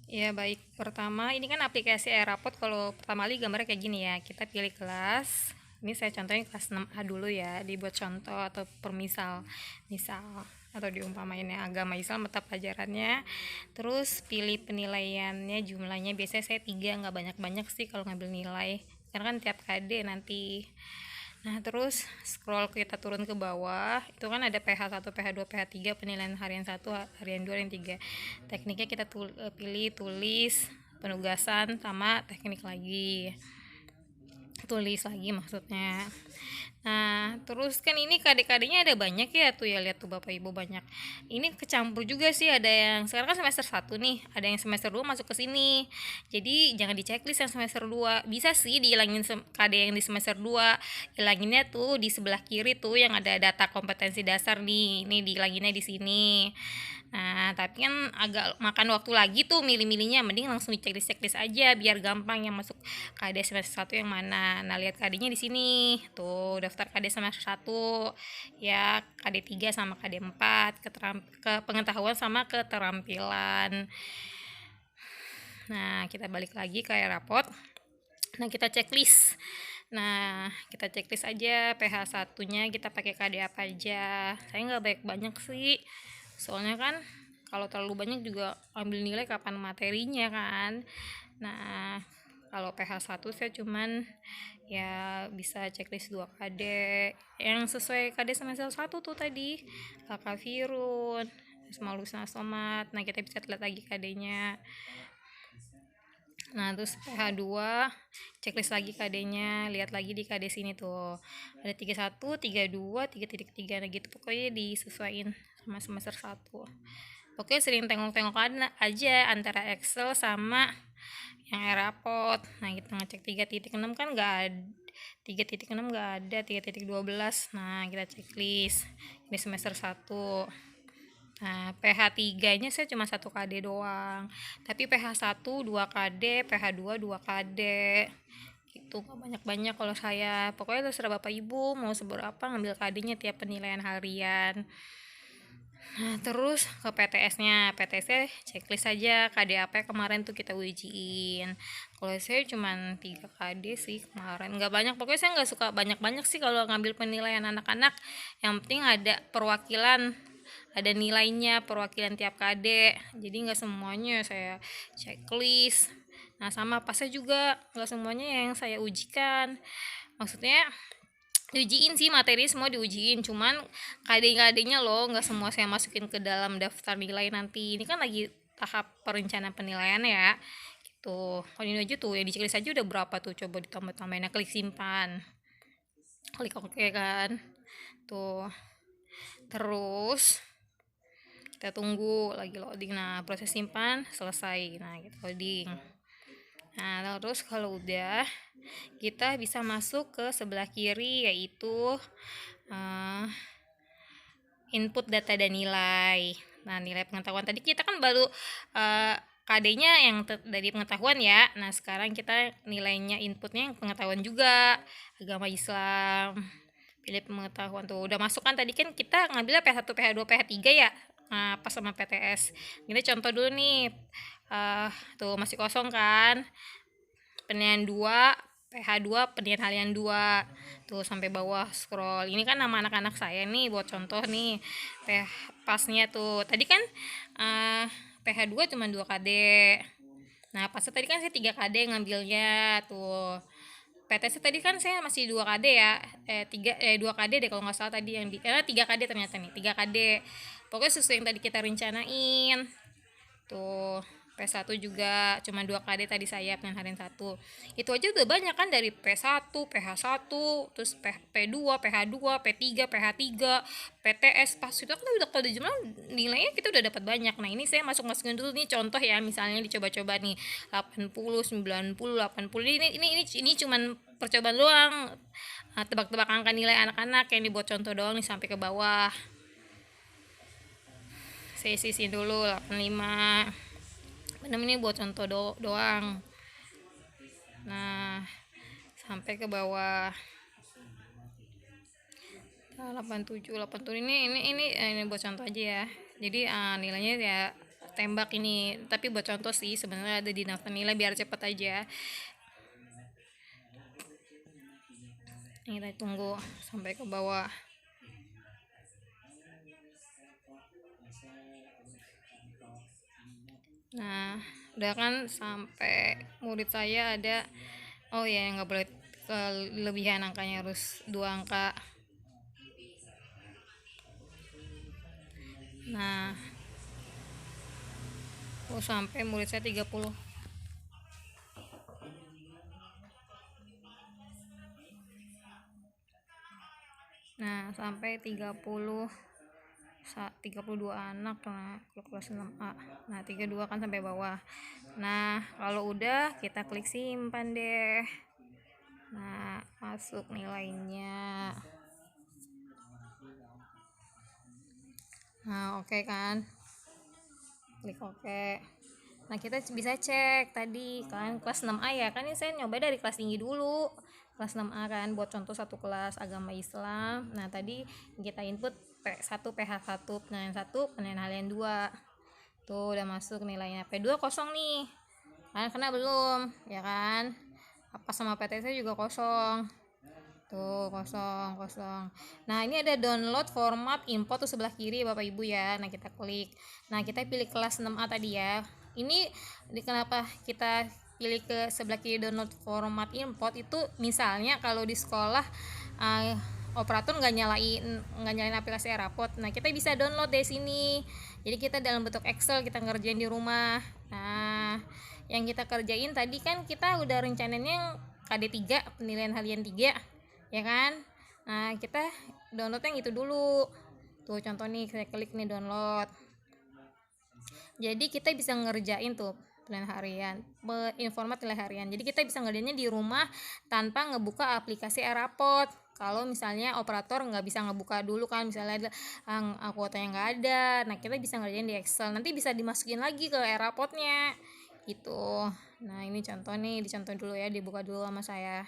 Ya baik, pertama ini kan aplikasi Airaport. Kalau pertama kali gambarnya kayak gini ya, kita pilih kelas. Ini saya contohin kelas 6A dulu ya, dibuat contoh atau permisal, misal atau diumpamainnya agama Islam mata pelajarannya. Terus pilih penilaiannya, jumlahnya biasanya saya 3, nggak banyak-banyak sih kalau ngambil nilai, karena kan tiap KD nanti. Nah, terus scroll kita turun ke bawah, itu kan ada PH1, PH2, PH3, penilaian harian 1, harian 2, harian 3. Tekniknya kita pilih tulis, penugasan, sama teknik lagi. Tulis lagi maksudnya. Nah, terus kan ini KD-KD-nya ada banyak ya tuh ya, lihat tuh Bapak Ibu banyak. Ini kecampur juga sih, ada yang sekarang kan semester 1 nih, ada yang semester 2 masuk ke sini. Jadi jangan di checklist yang semester 2. Bisa sih dihilangin KD yang di semester 2. Hilanginnya tuh di sebelah kiri tuh yang ada data kompetensi dasar nih. Ini dihilanginnya di sini. Nah, tapi kan agak makan waktu lagi tuh milih-milihnya, mending langsung di checklist aja biar gampang yang masuk KD semester 1 yang mana. Nah, lihat KD-nya di sini. Tuh, daftar KD semester 1 ya, KD 3 sama KD 4, ke pengetahuan sama keterampilan. Nah, kita balik lagi ke rapot. Nah, kita checklist. Nah, kita checklist aja PH 1-nya kita pakai KD apa aja. Saya nggak banyak sih. Soalnya kan kalau terlalu banyak juga ambil nilai kapan materinya kan. Nah, kalau PH 1 saya cuman ya bisa checklist 2 KD yang sesuai KD semester 1 tuh tadi. Lakafirun, Asmaul Somat. Nah, kita bisa lihat lagi KD-nya. Nah, terus PH2 checklist lagi KD-nya, lihat lagi di KD sini tuh. Ada 31, 32, 3.3. Nah, gitu pokoknya disesuaikan sama semester 1. Pokoknya sering tengok-tengok aja antara Excel sama yang Airaport. Nah, kita ngecek 3.6 kan enggak ada. 3.6 enggak ada, 3.12. Nah, kita checklist di semester 1. Nah, PH 3-nya saya cuma 1 KD doang. Tapi PH 1 2 KD, PH 2 2 KD. Gitu, nggak banyak-banyak kalau saya. Pokoknya terserah Bapak Ibu mau seberapa ngambil KD-nya tiap penilaian harian. Nah, terus ke PTS-nya. PTS-nya checklist aja KD apa kemarin tuh kita ujiin. Kalau saya cuma 3 KD sih kemarin. Nggak banyak, pokoknya saya nggak suka banyak-banyak sih kalau ngambil penilaian anak-anak. Yang penting ada perwakilan, ada nilainya, perwakilan tiap KD. Jadi nggak semuanya saya checklist. Nah, sama pasnya juga nggak semuanya yang saya ujikan. Maksudnya diujiin sih, materi semua diujiin, cuman KD-KD-nya loh nggak semua saya masukin ke dalam daftar nilai nanti. Ini kan lagi tahap perencanaan penilaian ya, gitu. Kalau ini aja tuh yang di checklist aja udah berapa tuh, coba ditambah-tambahin. Nah, klik simpan, klik oke kan tuh. Terus kita tunggu lagi loading. Nah, proses simpan selesai. Nah, kita loading. Nah, terus kalau udah, kita bisa masuk ke sebelah kiri, yaitu input data dan nilai. Nah, nilai pengetahuan tadi kita kan baru KD-nya yang dari pengetahuan ya. Nah, sekarang kita nilainya, inputnya yang pengetahuan juga, agama Islam. Pilih pengetahuan tuh. Udah masuk kan tadi kan kita ngambilnya PH1, PH2, PH3 ya. Nah, pas sama PTS. Kita contoh dulu nih. Tuh masih kosong kan. Penilaian 2, PH2, penilaian harian 2. Tuh sampai bawah scroll. Ini kan nama anak-anak saya nih buat contoh nih. Pasnya tuh. Tadi kan PH2 cuma 2 KD. Nah, pasnya tadi kan saya 3 KD ngambilnya tuh. PTS tadi kan saya masih 2 KD ya. 2 KD deh kalau nggak salah tadi yang 3 KD ternyata nih, 3 KD. Pokoknya sesuai yang tadi kita rencanain. Tuh, P1 juga cuma 2 KD tadi saya dengan harian 1. Itu aja udah banyak kan, dari P1, PH1, terus P2, PH2, P3, PH3, PTS. Pas itu kan udah kalau jumlah nilainya kita udah dapat banyak. Nah, ini saya masukin dulu nih contoh ya, misalnya dicoba-coba nih 80, 90, 80. Ini cuman percobaan doang. Tebak-tebak angka nilai anak-anak yang dibuat contoh doang nih sampai ke bawah. Saya sisi dulu 85. Bener ini buat contoh doang. Nah, sampai ke bawah. 87 ini buat contoh aja ya. Jadi nilainya ya tembak ini, tapi buat contoh sih sebenarnya ada di daftar nilai biar cepet aja. Ini kita tunggu sampai ke bawah. Nah, udah kan sampai murid saya ada, oh ya nggak boleh kelebihan angkanya, harus 2 angka. Nah, sampai murid saya 30. Nah, sampai 32 anak nah kelas 6A. Nah, 32 kan sampai bawah. Nah, kalau udah kita klik simpan deh. Nah, masuk nilainya. Nah, oke kan? Klik oke. Nah, kita bisa cek tadi kan kelas 6A ya. Kan ini saya nyoba dari kelas tinggi dulu. Kelas 6A kan buat contoh satu kelas agama Islam. Nah, tadi kita input P1 PH1 penilaian 1 penilaian harian 2. Tuh udah masuk nilainya. P2 kosong nih. Karena belum, ya kan? Apa sama PTC juga kosong. Tuh kosong. Nah, ini ada download format import tuh sebelah kiri Bapak Ibu ya. Nah, kita klik. Nah, kita pilih kelas 6A tadi ya. Ini kenapa kita pilih ke sebelah kiri download format import itu, misalnya kalau di sekolah operator nggak nyalain aplikasi Rapot. Nah, kita bisa download dari sini. Jadi kita dalam bentuk Excel kita ngerjain di rumah. Nah, yang kita kerjain tadi kan kita udah rencananya KD3 penilaian harian 3 ya kan. Nah, kita download yang itu dulu. Tuh contoh nih, saya klik nih download. Jadi kita bisa ngerjain tuh penilaian harian, informat nilai harian. Jadi kita bisa ngerjainnya di rumah tanpa ngebuka aplikasi Rapot. Kalau misalnya operator nggak bisa ngebuka dulu kan, misalnya kuotanya nggak ada, nah kita bisa ngerjain di Excel. Nanti bisa dimasukin lagi ke Rapotnya gitu. Nah, ini contoh nih, dicontoh dulu ya, dibuka dulu sama saya.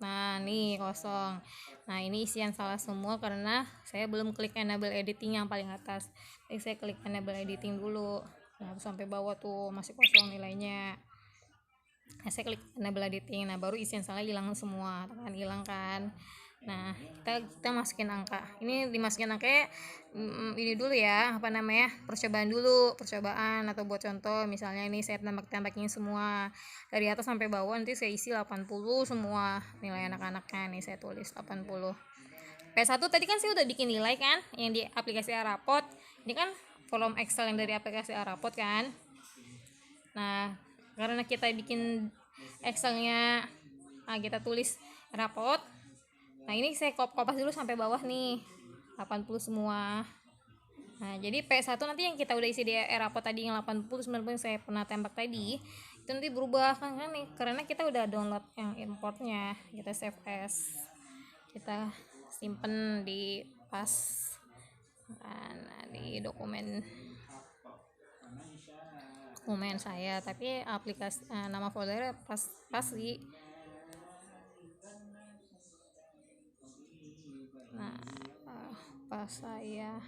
Nah, nih kosong. Nah, ini isian salah semua karena saya belum klik enable editing yang paling atas. Jadi saya klik enable editing dulu. Nah, sampai bawah tuh masih kosong nilainya. Nah, saya klik enable editing. Nah, baru isian salah hilang semua. Kan hilang kan. Nah, kita masukin angka. Ini dimasukin angkanya ini dulu ya, apa namanya? Percobaan dulu, percobaan atau buat contoh misalnya ini saya tembak-tembakin semua dari atas sampai bawah, nanti saya isi 80 semua nilai anak-anaknya nih saya tulis 80. P1 tadi kan saya udah bikin nilai kan yang di aplikasi Rapot. Ini kan kolom Excel yang dari aplikasi Rapot kan. Nah, karena kita bikin Excelnya, kita tulis Rapot. Nah, ini saya kopas dulu sampai bawah nih 80 semua. Nah, jadi P1 nanti yang kita udah isi di Rapot tadi yang 80 90 yang saya pernah tembak tadi, itu nanti berubah kan nih karena kita udah download yang importnya. Kita save as, kita simpen di pas di dokumen saya, tapi aplikasi nama foldernya pasti. Nah, pas saya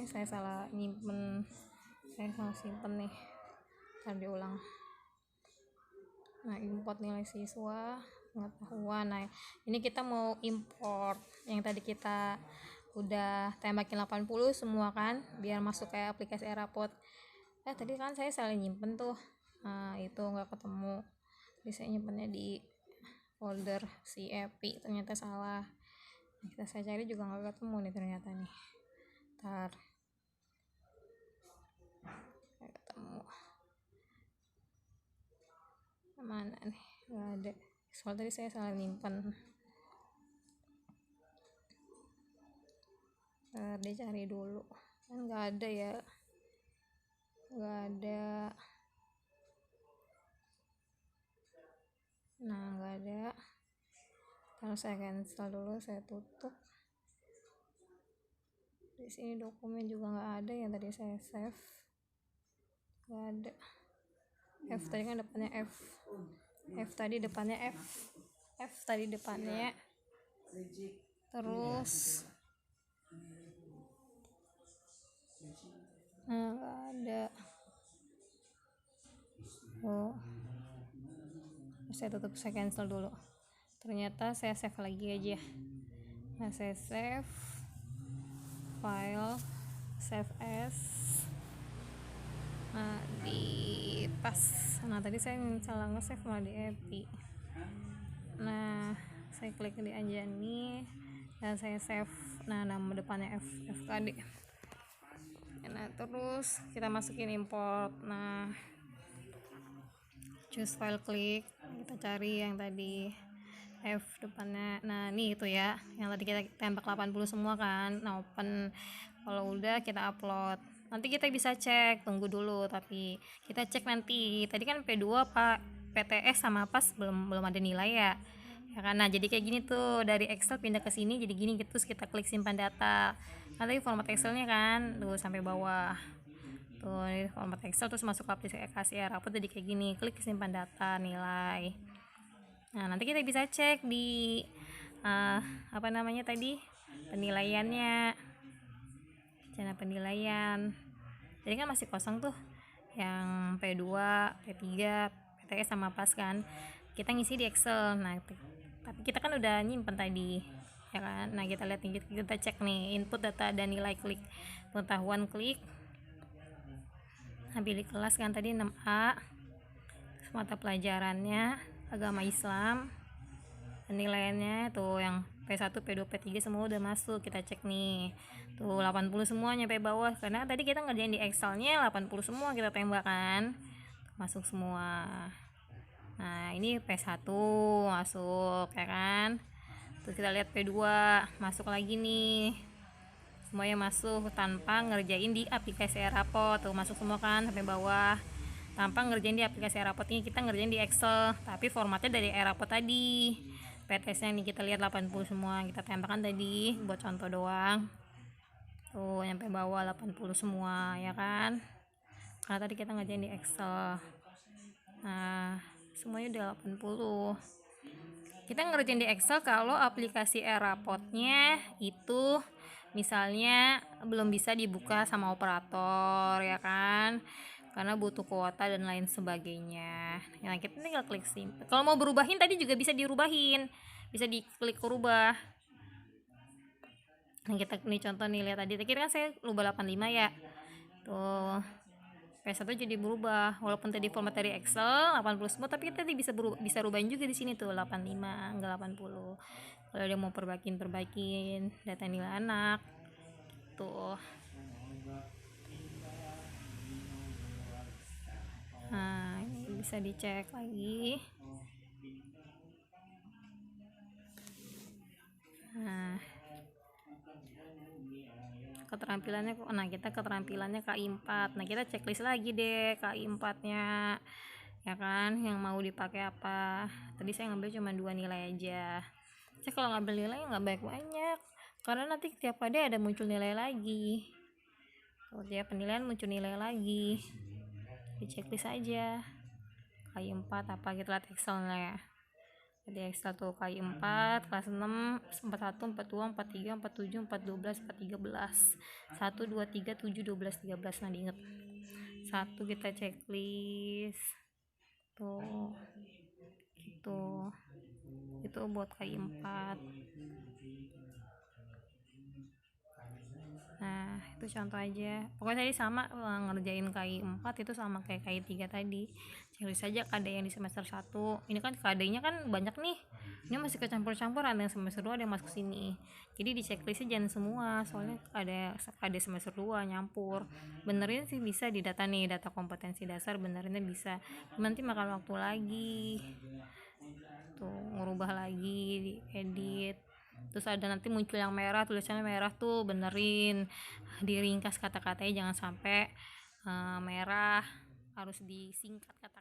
saya salah nyimpen, saya salah simpen nih, ntar diulang. Nah, import nilai siswa pengetahuan. Nah, ini kita mau import yang tadi kita udah tembakin 80 semua kan biar masuk kayak aplikasi Rapot. Tadi kan saya salah nyimpen tuh. Nah, itu nggak ketemu. Bisa nyimpennya di folder si Epi, ternyata salah. Nah, saya cari juga nggak ketemu nih ternyata nih. Ntar nggak ketemu. Mana nih? Nggak ada. Soal tadi saya salah nyimpen. Dia cari dulu. Kan nggak ada ya. Nggak ada. Nah, nggak ada. Kalau saya cancel dulu, saya tutup. Di sini dokumen juga nggak ada yang tadi saya save. Nggak ada. F tadi kan depannya F. F tadi depannya F. F tadi depannya terus nggak ada. Oh, saya tutup, saya cancel dulu. Ternyata saya save lagi aja. Nah, saya save file, save as. Nah, di pas. Nah, tadi saya salah nge-save malah di Epi. Nah, saya klik di Anjani dan saya save. Nah, nama depannya FKD. Nah, terus kita masukin import. Nah, choose file, klik, kita cari yang tadi F depannya. Nah, ini itu ya yang tadi kita tembak 80 semua kan. Nah, open. Kalau udah kita upload. Nanti kita bisa cek, tunggu dulu, tapi kita cek nanti. Tadi kan P2 Pak PTS sama PAS belum ada nilai ya. Ya kan? Nah, jadi kayak gini tuh, dari Excel pindah ke sini jadi gini gitu, terus kita klik simpan data. Nanti format Excelnya kan tuh sampai bawah. Tuh, ini format Excel, terus masuk ke aplikasi rapot jadi kayak gini, klik simpan data nilai. Nah, nanti kita bisa cek di apa namanya tadi, penilaiannya, cara penilaian. Jadi kan masih kosong tuh yang P2, P3, PTS sama PAS kan. Kita ngisi di Excel. Nah, tapi kita kan udah nyimpen tadi, ya kan. Nah, kita lihat nih, kita cek nih input data dan nilai, klik pengetahuan, klik. Nah, pilih kelas kan tadi 6A, mata pelajarannya agama Islam, penilaiannya tuh yang P1, P2, P3 semua udah masuk. Kita cek nih tuh 80 semua nyampe bawah, karena tadi kita ngerjain di Excelnya 80 semua kita tembakan, masuk semua. Nah, ini P1 masuk ya kan. Terus kita lihat P2 masuk lagi nih, semuanya masuk tanpa ngerjain di aplikasi rapot. Tuh masuk semua kan sampai bawah, tanpa ngerjain di aplikasi rapot. Ini kita ngerjain di Excel, tapi formatnya dari rapot tadi. PTS nya nih kita lihat 80 semua kita tambahkan tadi buat contoh doang. Tuh nyampe bawah 80 semua ya kan, karena tadi kita ngerjain di Excel. Nah, semuanya udah 80. Kita ngerjain di Excel kalau aplikasi rapotnya itu misalnya belum bisa dibuka sama operator ya kan, karena butuh kuota dan lain sebagainya. Nah, kita tinggal klik simpan. Kalau mau berubahin tadi juga bisa dirubahin, bisa diklik rubah. Nah, kita ini contoh nih, lihat tadi kan saya rubah 85 ya. Tuh P1 jadi berubah, walaupun tadi format dari Excel 80 semua, tapi kita bisa rubahin juga di sini tuh 85 enggak 80. Kalau dia mau perbaikin data nilai anak tuh. Nah, ini bisa dicek lagi. Nah, keterampilannya kok. Nah, kita keterampilannya KI 4. Nah, kita checklist lagi deh KI 4 nya ya kan, yang mau dipakai apa. Tadi saya ngambil cuma 2 nilai aja. Saya kalau ngambil nilai nggak banyak, karena nanti tiap ada muncul nilai lagi. Kalau tiap penilaian muncul nilai lagi, di checklist aja KI 4 apa, kita lihat Excel lah ya. Jadi Excel tuh KI 4 kelas 6 41 42 43 47 412 413 1 2 3 7 12 13. Nah, diinget 1 kita checklist tuh gitu. Itu buat KI 4. Nah, itu contoh aja. Pokoknya tadi sama, ngerjain KI 4 itu sama kayak KI 3 tadi. Cari saja KD yang di semester 1. Ini kan KD-nya kan banyak nih. Ini masih kecampur-campur, ada yang semester 2 ada yang masuk sini. Jadi di checklistnya jangan semua, soalnya ada KD semester 2 nyampur. Benerin sih bisa di data nih, data kompetensi dasar benerinnya bisa. Nanti makan waktu lagi. Tuh, ngerubah lagi, diedit. Terus ada nanti muncul yang merah, tulisannya merah tuh benerin, diringkas kata-katanya jangan sampai merah, harus disingkat kata